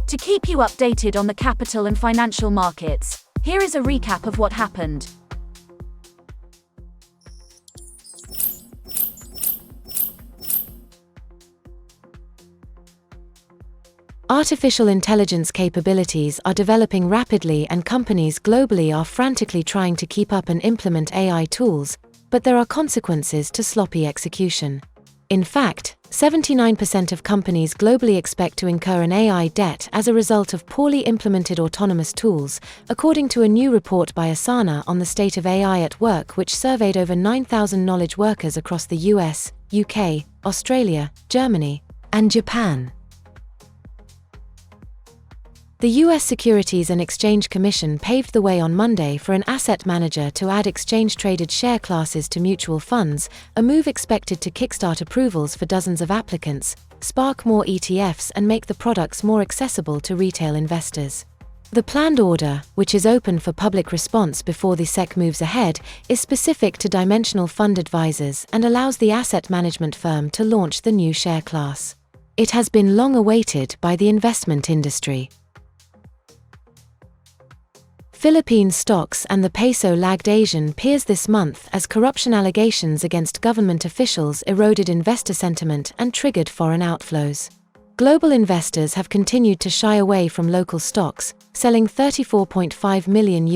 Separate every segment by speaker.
Speaker 1: To keep you updated on the capital and financial markets, here is a recap of what happened.
Speaker 2: Artificial intelligence capabilities are developing rapidly and companies globally are frantically trying to keep up and implement AI tools, but there are consequences to sloppy execution. In fact, 79% of companies globally expect to incur an AI debt as a result of poorly implemented autonomous tools, according to a new report by Asana on the state of AI at work, which surveyed over 9,000 knowledge workers across the US, UK, Australia, Germany, and Japan. The U.S. Securities and Exchange Commission paved the way on Monday for an asset manager to add exchange-traded share classes to mutual funds, a move expected to kickstart approvals for dozens of applicants, spark more ETFs and make the products more accessible to retail investors. The planned order, which is open for public response before the SEC moves ahead, is specific to dimensional fund advisors and allows the asset management firm to launch the new share class. It has been long awaited by the investment industry. Philippine stocks and the peso lagged Asian peers this month as corruption allegations against government officials eroded investor sentiment and triggered foreign outflows. Global investors have continued to shy away from local stocks, selling $34.5 million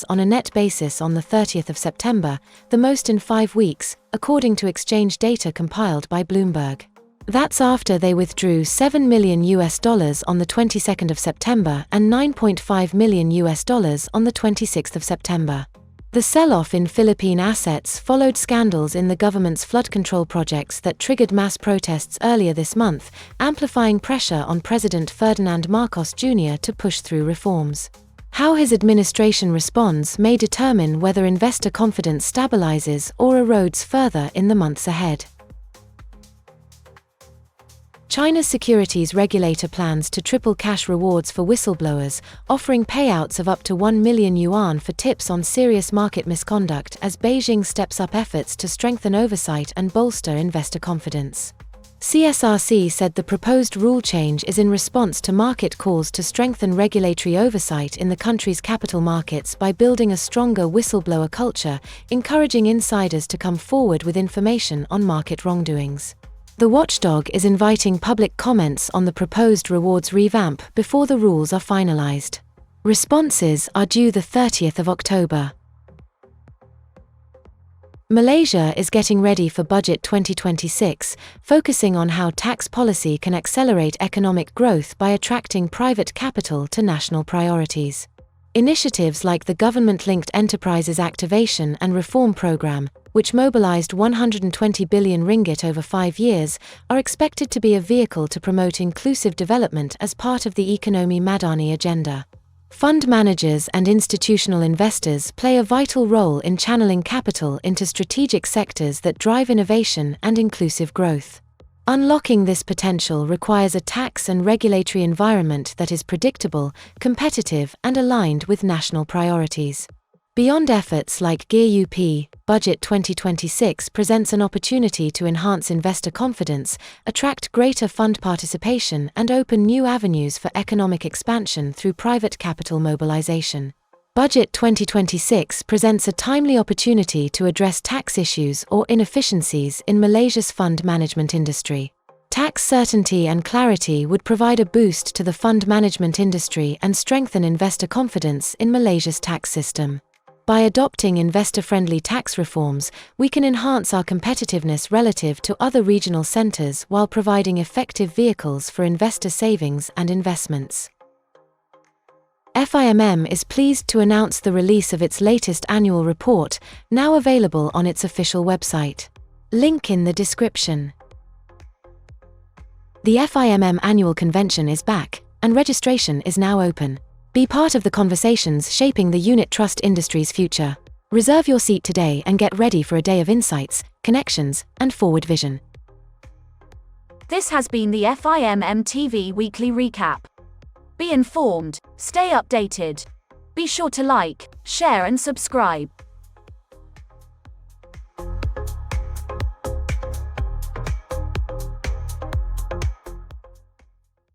Speaker 2: on a net basis on the 30th of September, the most in 5 weeks, according to exchange data compiled by Bloomberg. That's after they withdrew $7 million on the 22nd of September and $9.5 million on the 26th of September. The sell-off in Philippine assets followed scandals in the government's flood control projects that triggered mass protests earlier this month, amplifying pressure on President Ferdinand Marcos Jr. to push through reforms. How his administration responds may determine whether investor confidence stabilizes or erodes further in the months ahead. China's securities regulator plans to triple cash rewards for whistleblowers, offering payouts of up to 1 million yuan for tips on serious market misconduct as Beijing steps up efforts to strengthen oversight and bolster investor confidence. CSRC said the proposed rule change is in response to market calls to strengthen regulatory oversight in the country's capital markets by building a stronger whistleblower culture, encouraging insiders to come forward with information on market wrongdoings. The watchdog is inviting public comments on the proposed rewards revamp before the rules are finalized. Responses are due the 30th of October. Malaysia is getting ready for Budget 2026, focusing on how tax policy can accelerate economic growth by attracting private capital to national priorities. Initiatives like the Government-Linked Enterprises Activation and Reform Program, which mobilized 120 billion ringgit over 5 years, are expected to be a vehicle to promote inclusive development as part of the Ekonomi Madani agenda. Fund managers and institutional investors play a vital role in channeling capital into strategic sectors that drive innovation and inclusive growth. Unlocking this potential requires a tax and regulatory environment that is predictable, competitive, and aligned with national priorities. Beyond efforts like GEAR-UP, Budget 2026 presents an opportunity to enhance investor confidence, attract greater fund participation, and open new avenues for economic expansion through private capital mobilization. Budget 2026 presents a timely opportunity to address tax issues or inefficiencies in Malaysia's fund management industry. Tax certainty and clarity would provide a boost to the fund management industry and strengthen investor confidence in Malaysia's tax system. By adopting investor-friendly tax reforms, we can enhance our competitiveness relative to other regional centers while providing effective vehicles for investor savings and investments. FIMM is pleased to announce the release of its latest annual report, now available on its official website. Link in the description. The FIMM annual convention is back, and registration is now open. Be part of the conversations shaping the unit trust industry's future. Reserve your seat today and get ready for a day of insights, connections, and forward vision.
Speaker 1: This has been the FIMM TV Weekly Recap. Be informed, stay updated. Be sure to like, share and subscribe.